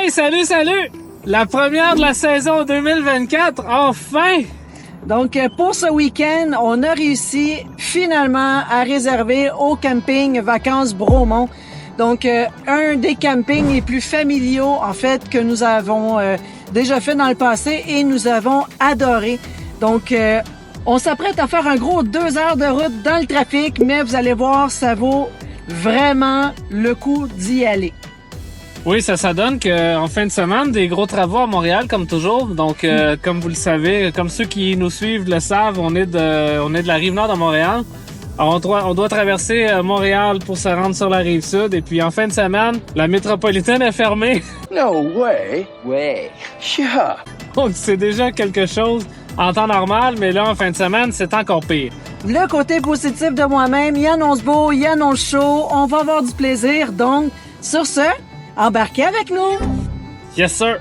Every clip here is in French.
Hey, salut, salut! La première de la saison 2024, enfin! Donc, pour ce week-end, on a réussi finalement à réserver au camping Vacances Bromont. Donc, un des campings les plus familiaux, en fait, que nous avons déjà fait dans le passé et nous avons adoré. Donc, on s'apprête à faire un gros 2 heures de route dans le trafic, mais vous allez voir, ça vaut vraiment le coup d'y aller. Oui, ça donne qu'en fin de semaine, des gros travaux à Montréal, comme toujours. Donc, comme vous le savez, comme ceux qui nous suivent le savent, on est de la rive nord de Montréal. Alors, on doit traverser Montréal pour se rendre sur la rive sud. Et puis, en fin de semaine, la métropolitaine est fermée. No way. Ouais. Yeah. Donc, c'est déjà quelque chose en temps normal, mais là, en fin de semaine, c'est encore pire. Le côté positif de moi-même, il annonce beau, il annonce chaud, on va avoir du plaisir. Donc, sur ce, embarquez avec nous! Yes, sir!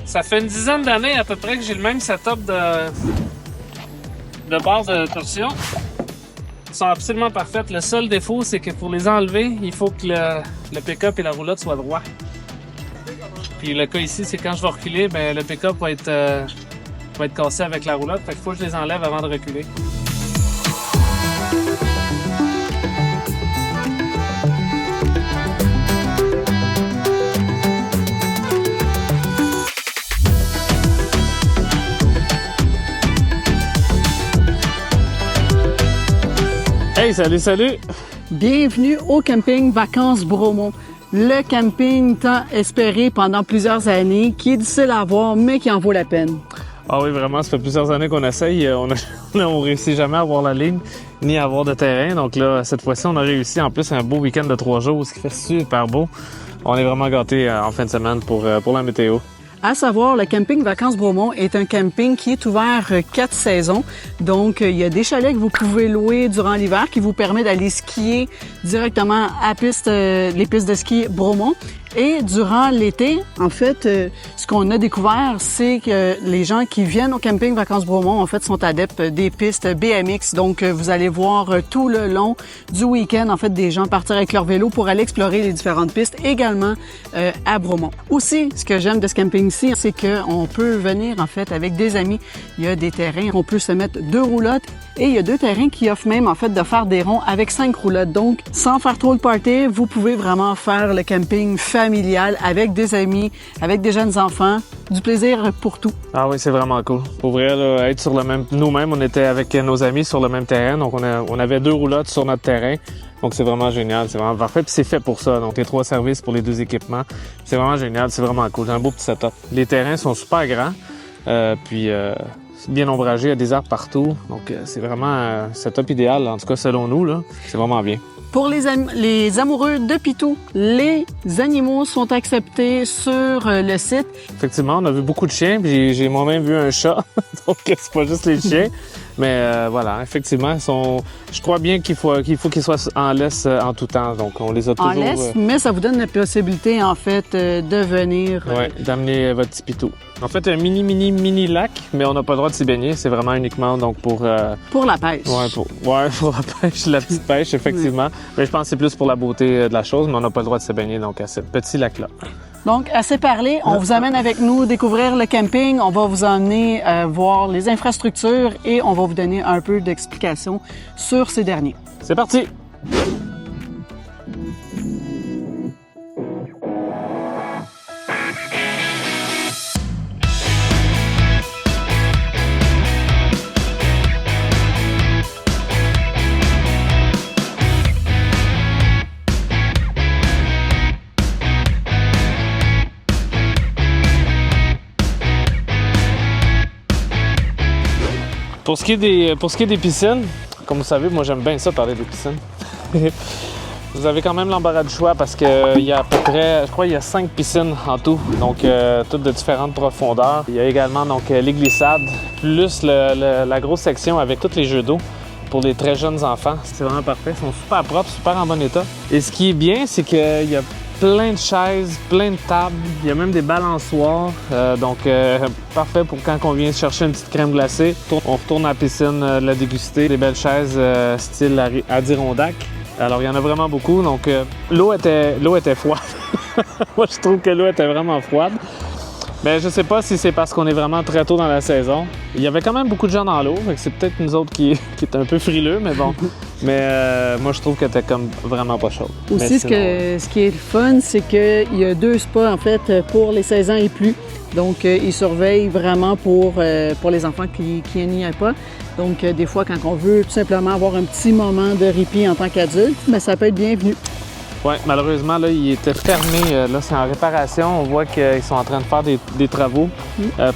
Ça fait une dizaine d'années à peu près que j'ai le même setup de barre de torsion. Ils sont absolument parfaites. Le seul défaut, c'est que pour les enlever, il faut que le pick-up et la roulotte soient droits. Puis le cas ici, c'est quand je vais reculer, ben le pick-up va être cassé avec la roulotte. Fait qu'il faut que je les enlève avant de reculer. Hey, salut! Bienvenue au camping Vacances Bromont. Le camping tant espéré pendant plusieurs années, qui est difficile à avoir, mais qui en vaut la peine. Ah oui, vraiment, ça fait plusieurs années qu'on essaye. On réussit jamais à avoir la ligne, ni à avoir de terrain. Donc là, cette fois-ci, on a réussi. En plus, un beau week-end de 3 jours, ce qui fait super beau. On est vraiment gâtés en fin de semaine pour la météo. À savoir, le camping Vacances Bromont est un camping qui est ouvert 4 saisons. Donc, il y a des chalets que vous pouvez louer durant l'hiver qui vous permet d'aller skier directement à les pistes de ski Bromont. Et durant l'été, en fait, ce qu'on a découvert, c'est que les gens qui viennent au camping Vacances Bromont, en fait, sont adeptes des pistes BMX. Donc, vous allez voir tout le long du week-end, en fait, des gens partir avec leur vélo pour aller explorer les différentes pistes, également à Bromont. Aussi, ce que j'aime de ce camping-ci, c'est qu'on peut venir, en fait, avec des amis. Il y a des terrains, on peut se mettre 2 roulottes et il y a 2 terrains qui offrent même, en fait, de faire des ronds avec 5 roulottes. Donc, sans faire trop de party, vous pouvez vraiment faire le camping familial avec des amis, avec des jeunes enfants, du plaisir pour tout. Ah oui, c'est vraiment cool. Pour vrai, là, être sur le même... Nous-mêmes, on était avec nos amis sur le même terrain, donc on avait 2 roulottes sur notre terrain. Donc c'est vraiment génial, c'est vraiment parfait. Puis c'est fait pour ça, donc les 3 services pour les 2 équipements. C'est vraiment génial, c'est vraiment cool. J'ai un beau petit setup. Les terrains sont super grands, puis bien ombragés, il y a des arbres partout. Donc c'est vraiment un setup idéal, en tout cas selon nous, là. C'est vraiment bien. Pour les amoureux de Pitou, les animaux sont acceptés sur le site. Effectivement, on a vu beaucoup de chiens, puis j'ai moi-même vu un chat, donc c'est pas juste les chiens. Mais voilà, effectivement, je crois bien qu'il faut qu'ils soient en laisse en tout temps, donc on les a toujours... En laisse, mais ça vous donne la possibilité, en fait, de venir... Ouais, d'amener votre petit Pitou. En fait, un mini lac, mais on n'a pas le droit de s'y baigner, c'est vraiment uniquement donc pour la pêche. Ouais, pour la pêche, la petite pêche, effectivement. Mais je pense que c'est plus pour la beauté de la chose, mais on n'a pas le droit de se baigner donc à ce petit lac-là. Donc, assez parlé, on vous amène avec nous découvrir le camping, on va vous emmener voir les infrastructures et on va vous donner un peu d'explications sur ces derniers. C'est parti! Pour ce qui est des piscines, Comme vous savez, moi j'aime bien ça parler des piscines. Vous avez quand même l'embarras du choix parce qu'il y a à peu près, je crois, il y a 5 piscines en tout, donc toutes de différentes profondeurs. Il y a également donc les glissades, plus la grosse section avec tous les jeux d'eau pour les très jeunes enfants. C'est vraiment parfait, ils sont super propres, super en bon état. Et ce qui est bien, c'est qu'il y a plein de chaises, plein de tables, il y a même des balançoires, donc parfait pour quand on vient chercher une petite crème glacée. On retourne à la piscine la déguster, des belles chaises style Adirondack. Alors, il y en a vraiment beaucoup, donc l'eau était froide. Moi, je trouve que l'eau était vraiment froide. Mais je sais pas si c'est parce qu'on est vraiment très tôt dans la saison. Il y avait quand même beaucoup de gens dans l'eau, fait que c'est peut-être nous autres qui est un peu frileux, mais bon. Mais moi, je trouve qu'elle était comme vraiment pas chaude. Aussi, ce qui est le fun, c'est qu'il y a 2 spas, en fait, pour les 16 ans et plus. Donc, ils surveillent vraiment pour les enfants qui n'y aient pas. Donc, des fois, quand on veut tout simplement avoir un petit moment de répit en tant qu'adulte, mais ça peut être bienvenu. Oui, malheureusement, là, il était fermé. Là, c'est en réparation. On voit qu'ils sont en train de faire des travaux,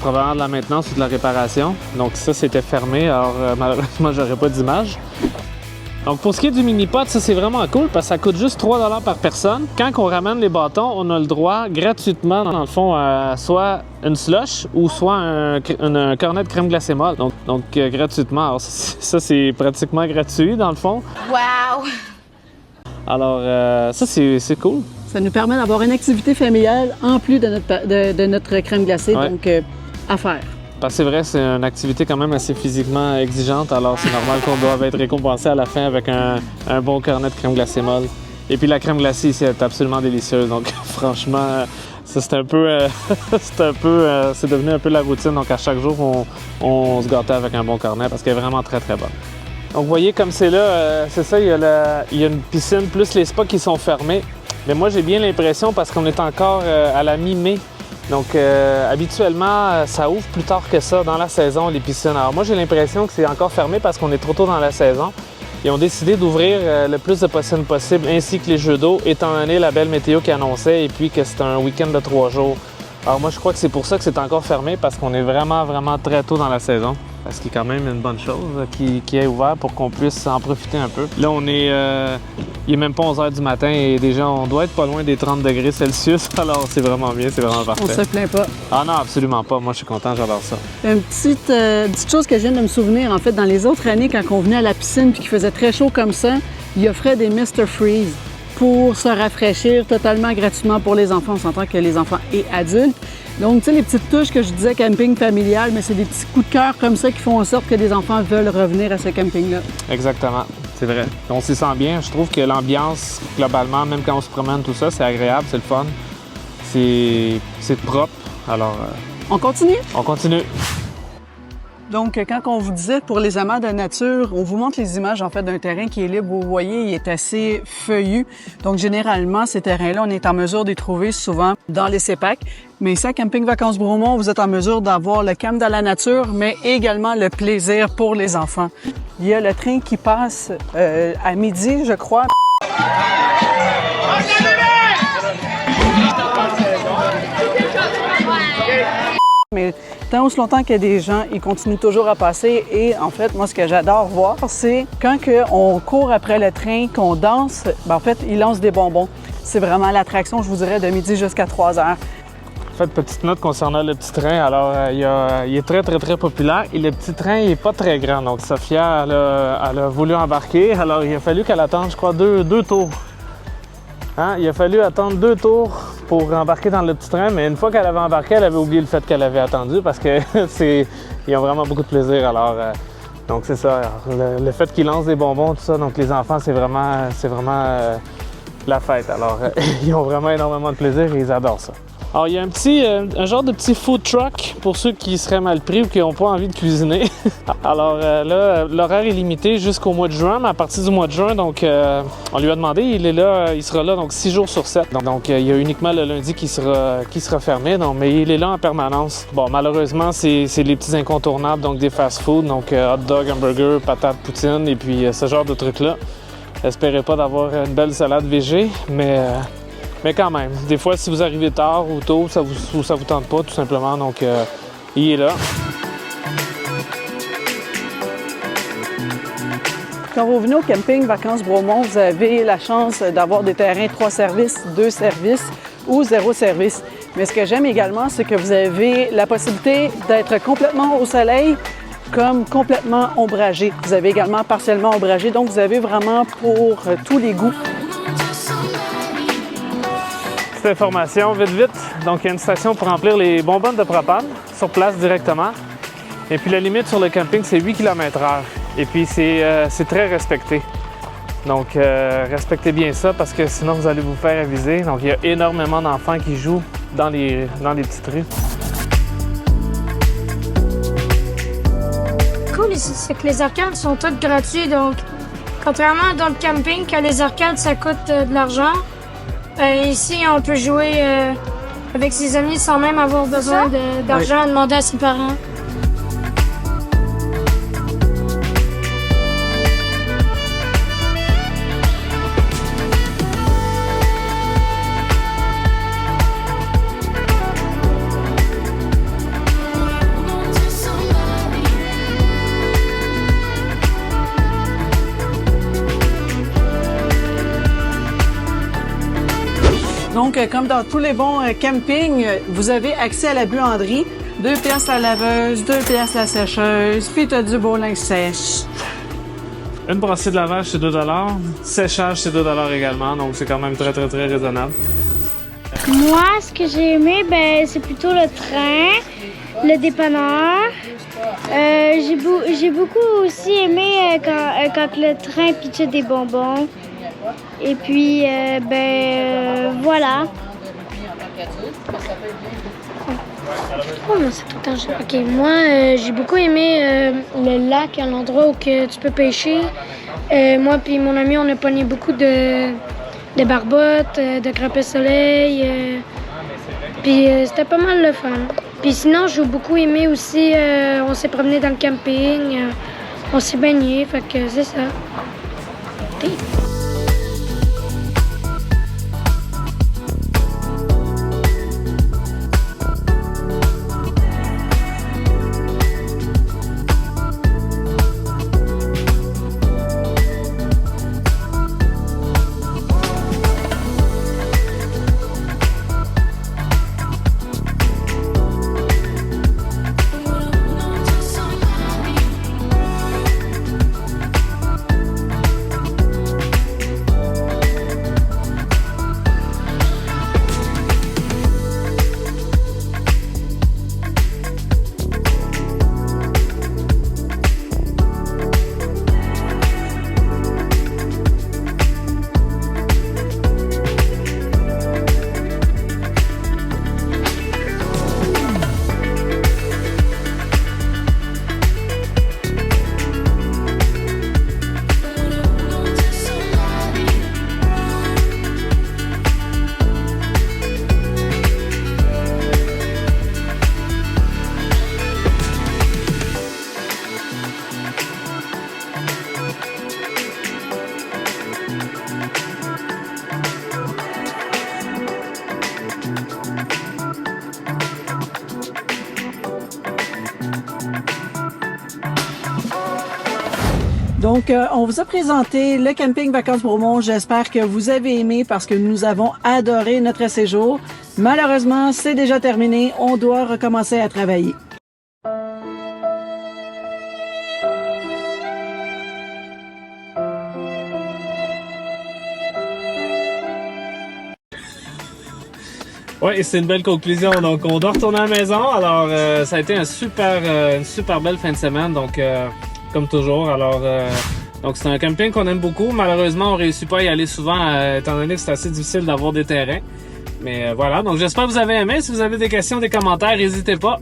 probablement de la maintenance ou de la réparation. Donc, ça, c'était fermé. Alors, malheureusement, j'aurais pas d'image. Donc, pour ce qui est du mini-pot, ça, c'est vraiment cool parce que ça coûte juste 3 $ par personne. Quand on ramène les bâtons, on a le droit gratuitement, dans le fond, à soit une slush ou soit un cornet de crème glacée molle. Donc gratuitement. Alors, ça, c'est pratiquement gratuit, dans le fond. Wow! Alors, ça, c'est cool. Ça nous permet d'avoir une activité familiale en plus de notre crème glacée, ouais. Donc à faire. Parce que c'est vrai, c'est une activité quand même assez physiquement exigeante, alors c'est normal qu'on doive être récompensé à la fin avec un bon cornet de crème glacée molle. Et puis la crème glacée ici est absolument délicieuse, donc franchement, ça c'est un peu, c'est devenu un peu la routine. Donc à chaque jour, on se gâtait avec un bon cornet parce qu'elle est vraiment très très bonne. Donc vous voyez comme c'est là, c'est ça, il y a une piscine plus les spas qui sont fermés. Mais moi j'ai bien l'impression parce qu'on est encore à la mi-mai. Donc, habituellement, ça ouvre plus tard que ça dans la saison, les piscines. Alors, moi, j'ai l'impression que c'est encore fermé parce qu'on est trop tôt dans la saison. Ils ont décidé d'ouvrir le plus de piscines possible, ainsi que les jeux d'eau, étant donné la belle météo qui annonçait et puis que c'est un week-end de 3 jours. Alors, moi, je crois que c'est pour ça que c'est encore fermé parce qu'on est vraiment, vraiment très tôt dans la saison. Ce qui est quand même une bonne chose qui est ouvert pour qu'on puisse en profiter un peu. Là, on est... il n'est même pas 11 h du matin et déjà, on doit être pas loin des 30 degrés Celsius. Alors, c'est vraiment bien, c'est vraiment parfait. On se plaint pas. Ah non, absolument pas. Moi, je suis content, j'adore ça. Une petite chose que je viens de me souvenir, en fait, dans les autres années, quand on venait à la piscine puis qu'il faisait très chaud comme ça, il offrait des Mr. Freeze pour se rafraîchir totalement gratuitement pour les enfants. On s'entend que les enfants et adultes. Donc, tu sais, les petites touches que je disais camping familial, mais c'est des petits coups de cœur comme ça qui font en sorte que les enfants veulent revenir à ce camping-là. Exactement, c'est vrai. On s'y sent bien. Je trouve que l'ambiance, globalement, même quand on se promène, tout ça, c'est agréable, c'est le fun. C'est propre. Alors... On continue? On continue. Donc, quand on vous disait pour les amants de nature, on vous montre les images en fait d'un terrain qui est libre. Vous voyez, il est assez feuillu. Donc, généralement, ces terrains-là, on est en mesure de les trouver souvent dans les CEPAC. Mais ici, à Camping Vacances Bromont, vous êtes en mesure d'avoir le camp dans la nature, mais également le plaisir pour les enfants. Il y a le train qui passe à midi, je crois. Mais tant aussi longtemps qu'il y a des gens, ils continuent toujours à passer. Et en fait, moi, ce que j'adore voir, c'est quand on court après le train, qu'on danse, ben, en fait, ils lancent des bonbons. C'est vraiment l'attraction, je vous dirais, de midi jusqu'à 3 heures. En fait, petite note concernant le petit train. Alors, il est très, très, très populaire. Et le petit train, il n'est pas très grand. Donc, Sophia, elle a voulu embarquer. Alors, il a fallu qu'elle attende, je crois, deux tours. Hein? Il a fallu attendre 2 tours pour embarquer dans le petit train, mais une fois qu'elle avait embarqué, elle avait oublié le fait qu'elle avait attendu parce que ils ont vraiment beaucoup de plaisir. Alors, donc c'est ça. Alors, le fait qu'ils lancent des bonbons, tout ça, donc les enfants, c'est vraiment la fête. Alors, ils ont vraiment énormément de plaisir et ils adorent ça. Alors, il y a un genre de petit food truck pour ceux qui seraient mal pris ou qui n'ont pas envie de cuisiner. Alors là, l'horaire est limité jusqu'au mois de juin, mais à partir du mois de juin, donc on lui a demandé, il sera là donc 6 jours sur 7. Donc il y a uniquement le lundi qui sera fermé, donc, mais il est là en permanence. Bon, malheureusement, c'est les petits incontournables, donc des fast-food, donc hot dog, hamburger, patates, poutine, et puis ce genre de trucs-là. Espérez pas d'avoir une belle salade végé, mais quand même, des fois, si vous arrivez tard ou tôt, ça vous tente pas, tout simplement. Donc, il est là. Quand vous venez au camping Vacances Bromont, vous avez la chance d'avoir des terrains 3 services, 2 services ou 0 service. Mais ce que j'aime également, c'est que vous avez la possibilité d'être complètement au soleil comme complètement ombragé. Vous avez également partiellement ombragé, donc vous avez vraiment pour tous les goûts. Petite information, vite. Donc, il y a une station pour remplir les bonbonnes de propane sur place directement. Et puis, la limite sur le camping, c'est 8 km/h. Et puis, c'est très respecté. Donc, respectez bien ça parce que sinon, vous allez vous faire aviser. Donc, il y a énormément d'enfants qui jouent dans les petites rues. Cool ici, c'est que les arcades sont toutes gratuites. Donc, contrairement dans le camping, que les arcades, ça coûte de l'argent, ici, on peut jouer avec ses amis sans même avoir besoin d'argent à demander à ses parents. Donc, comme dans tous les bons campings, vous avez accès à la buanderie. 2 piastres la laveuse, 2 piastres la sécheuse, puis tu as du beau linge sèche. Une brassée de lavage, c'est 2 $. Séchage, c'est 2 $ également. Donc, c'est quand même très raisonnable. Moi, ce que j'ai aimé, c'est plutôt le train, le dépanneur. J'ai beaucoup aussi aimé quand le train pitchait des bonbons. Et puis, voilà. Oh non, c'est tout le temps. OK, moi, j'ai beaucoup aimé le lac, à l'endroit où que tu peux pêcher. Moi puis mon ami, on a pogné beaucoup de barbottes, de crapets soleil. Puis c'était pas mal le fun. Puis sinon, j'ai beaucoup aimé aussi, on s'est promené dans le camping, on s'est baigné, fait que c'est ça. Donc, on vous a présenté le camping Vacances Bromont. J'espère que vous avez aimé parce que nous avons adoré notre séjour. Malheureusement, c'est déjà terminé. On doit recommencer à travailler. Oui, c'est une belle conclusion. Donc, on doit retourner à la maison. Alors, ça a été une super belle fin de semaine. Donc, comme toujours. Alors, donc c'est un camping qu'on aime beaucoup. Malheureusement, on réussit pas à y aller souvent, étant donné que c'est assez difficile d'avoir des terrains. Mais voilà. Donc, j'espère que vous avez aimé. Si vous avez des questions, des commentaires, n'hésitez pas.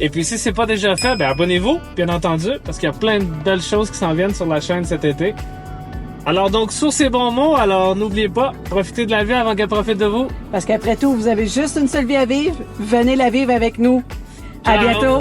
Et puis, si c'est pas déjà fait, abonnez-vous, bien entendu, parce qu'il y a plein de belles choses qui s'en viennent sur la chaîne cet été. Alors donc, sur ces bons mots, alors n'oubliez pas, profitez de la vie avant qu'elle profite de vous. Parce qu'après tout, vous avez juste une seule vie à vivre. Venez la vivre avec nous. À bientôt.